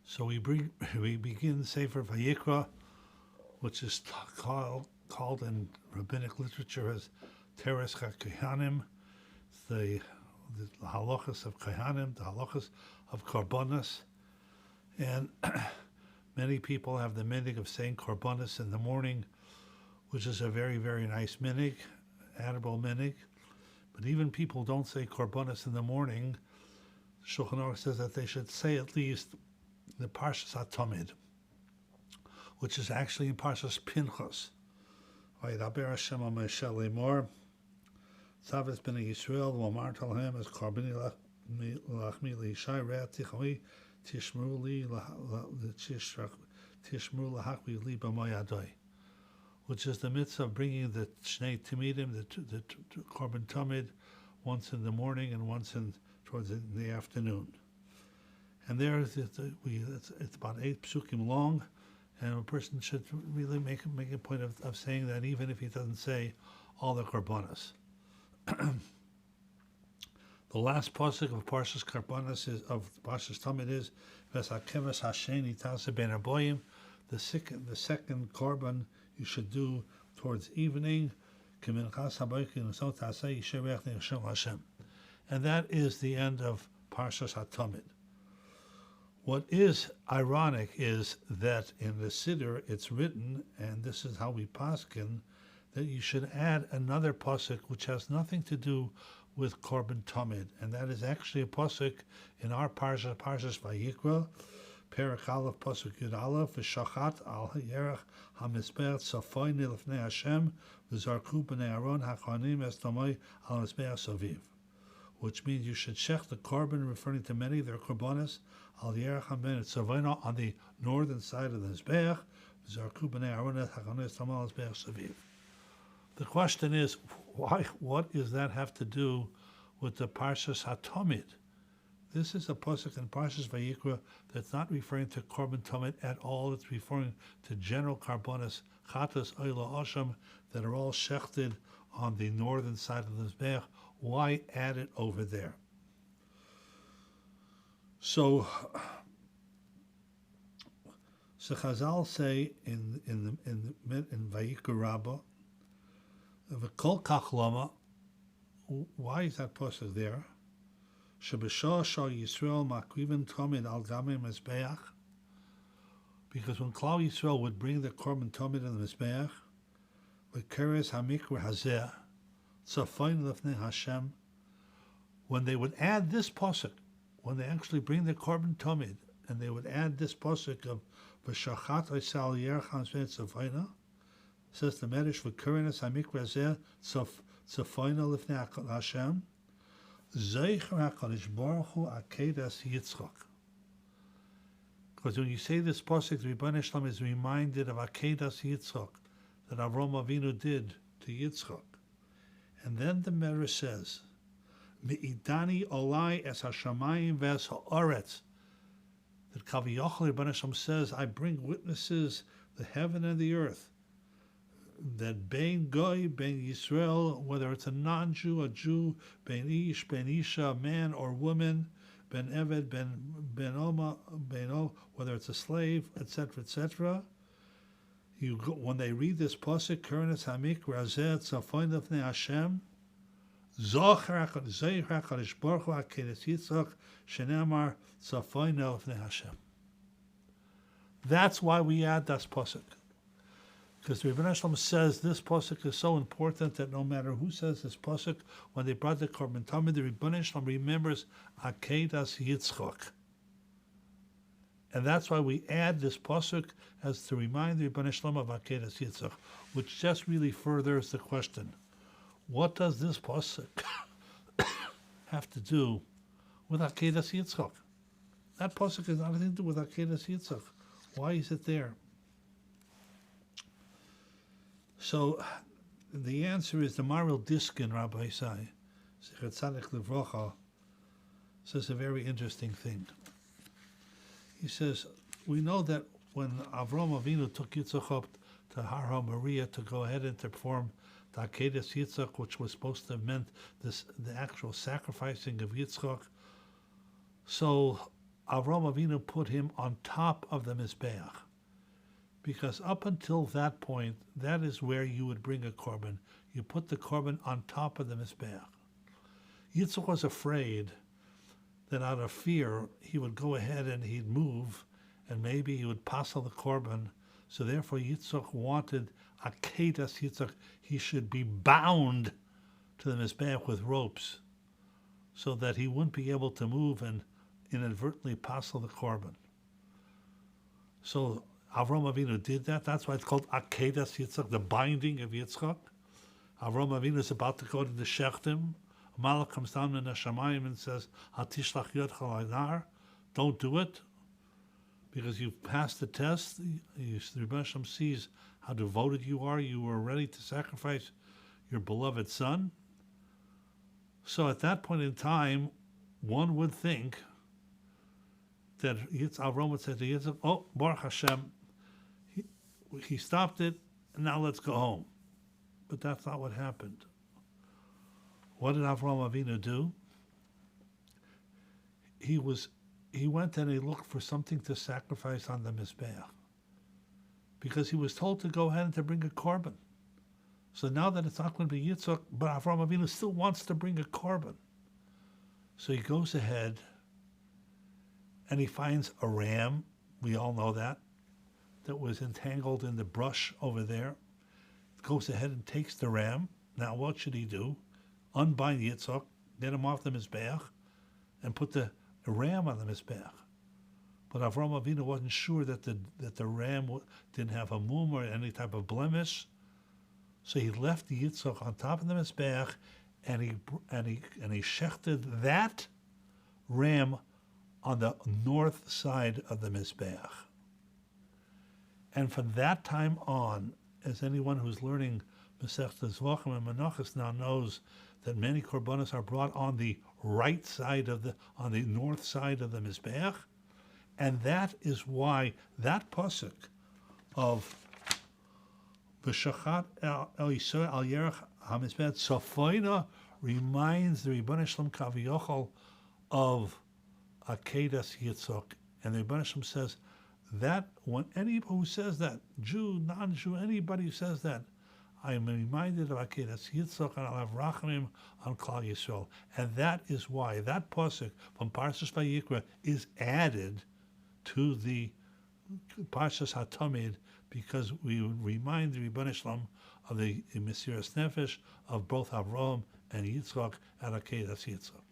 So we begin Sefer Vayikra, which is called in rabbinic literature as Teres HaKohanim, the halachas of Kohanim, the halachas of carbonas, and many people have the minhag of saying carbonas in the morning, which is a very, very nice minhag, admirable minhag. But even people don't say carbonas in the morning. Shulchan Aruch says that they should say at least the Parshas HaTamid, which is actually in Parshas Pinchas. Vaydaber Hashem al Moshe lemor, Tzavis b'nei Yisrael v'omar talhem es karbini lachmi leishai re'at tichoi tishmru lahachmi li b'mayadoi, which is the mitzvah of bringing the Shnei Timidim, the Korban Tamid, once in the morning and once towards the afternoon. And there, it's about 8 psukim long, and a person should really make a point of saying that even if he doesn't say all the carbonas. The last pasuk of Parshas Carbonas of Parshas Tamid is V'sakeves Hasheni Tase Ben Aboyim. The second korban you should do towards evening. And that is the end of Parshas HaTamid. What is ironic is that in the Siddur it's written, and this is how we paskin, that you should add another pasuk which has nothing to do with Korban Tamid, and that is actually a pasuk in our Parshas Vayikra, Perek Aleph pasuk Yud Aleph, V'shachat al yerech hamizbeach tzafoi nilfnei Hashem v'zarku b'nei Aaron hachanim es tamoi al mizbeach soviv, which means you should shech the korban, referring to many of their carbonas, al yerech hamen tzavoino, on the northern side of the mizbeach, v'zarku b'nei Aaron hachanim es tamoi al mizbeach soviv. The question is, why? What does that have to do with the Parshas HaTamid? This is a pasuk in Parshas Vayikra that's not referring to Korban Tamid at all. It's referring to general carbonas, chatas, oila, asham, that are all shechted on the northern side of the Mizbeach. Why add it over there? So Chazal say in Vayikra Rabbah, V'kol kach lama, why is that pasuk there? Shebeshah shal Yisrael makriven tamid al gamei mizbeach, because when Klal Yisrael would bring the korban tamid in the mizbeach, v'keres hamikra hazeh tzafein lefnei Hashem, when they would add this pasuk, when they actually bring the korban tamid, and they would add this pasuk of v'shachat oisal yerech hamizbeach tzafeina, says the Medrash, v'keres hamikra hazeh tzafeina lefnei Hashem, Zaycher HaKadosh Baruch Hu Akedas Yitzchak. Because when you say this pasuk, the Rebbeinu Shalom is reminded of Akedas Yitzchak that Avraham Avinu did to Yitzchak. And then the Medrash says, Me'idani olai es hashamayim ves ha'aretz. That Kaviyachal Rebbeinu Shalom says, I bring witnesses, the heaven and the earth, that Bein Goy, Bein Yisrael, whether it's a non-Jew, a Jew, Bein Ish, Bein Isha, a man or woman, Ben Eved, Ben Oma, whether it's a slave, etc., etc. When they read this pasuk, Kernes Hamik Razeh Tzafon Lefnei Hashem, Zocher HaKadosh Baruch Hu Akedas Yitzchak, Shenemar Tzafon Lefnei Hashem. That's why we add this pasuk. Because the Rebbeinu Shalom says this pasuk is so important that no matter who says this pasuk, when they brought the Korban Tamid, the Rebbeinu Shalom remembers Akedas Yitzchak. And that's why we add this pasuk as to remind the Rebbeinu Shalom of Akedas Yitzchak, which just really furthers the question. What does this pasuk have to do with Akedas Yitzchak? That pasuk has nothing to do with Akedas Yitzchak. Why is it there? So the answer is the Maral Diskin, Rabbi Sai, Zechat Tzaddik Livrocha, says a very interesting thing. He says, we know that when Avraham Avinu took Yitzchak up to Har HaMoriah to go ahead and to perform the Akedas Yitzchak, which was supposed to have meant the actual sacrificing of Yitzchak, so Avraham Avinu put him on top of the Mizbeach. Because up until that point, that is where you would bring a korban. You put the korban on top of the Mizbeach. Yissocher was afraid that out of fear, he would go ahead and he'd move, and maybe he would passel the korban. So therefore, Yissocher wanted a carbonas Yissocher. He should be bound to the Mizbeach with ropes, so that he wouldn't be able to move and inadvertently passel the korban. So Avraham Avinu did that. That's why it's called carbonas Yissocher, the binding of Yissocher. Avraham Avinu is about to go to the Shechtim. Malach comes down in the Shamayim and says, "Hatishlach yodcha l'nar," don't do it, because you've passed the test. The Rebbe Hashem sees how devoted you are. You were ready to sacrifice your beloved son. So at that point in time, one would think that Avraham would say to Yitzchak, "Oh, Baruch Hashem, he stopped it, and now let's go home." But that's not what happened. What did Avraham Avinu do? He went and he looked for something to sacrifice on the Mizbeach, because he was told to go ahead and to bring a korban. So now that it's not going to be Yitzchak, but Avraham Avinu still wants to bring a korban. So he goes ahead and he finds a ram, we all know that was entangled in the brush over there. Goes ahead and takes the ram. Now what should he do? Unbind Yitzchak, get him off the Mizbeach, and put the ram on the Mizbeach. But Avraham Avinu wasn't sure that the ram didn't have a mum or any type of blemish, so he left the Yitzchak on top of the Mizbeach, and he shechted that ram on the north side of the Mizbeach. And from that time on, as anyone who's learning Masechtas Zvachim and Menachos now knows, that many carbonas are brought on the right side on the north side of the Mizbeach, and that is why that pasuk of V'shachat el Yisrael al Yerech HaMizbeach Sofoina reminds the Rebbeinu Shalom Kaviyachol of a carbonas Yissocher, and the Rebbeinu Shalom says that when anybody who says that, Jew, non-Jew, anybody who says that, I am reminded of carbonas Yissocher, and I'll have rachamim on Klal Yisrael. And that is why that pasuk from Parshas Vayikra is added to the Parshas HaTamid, because we remind the Rebbeinu Shalom of the Mesiras Nefesh of both Avraham and Yitzchak at carbonas Yissocher.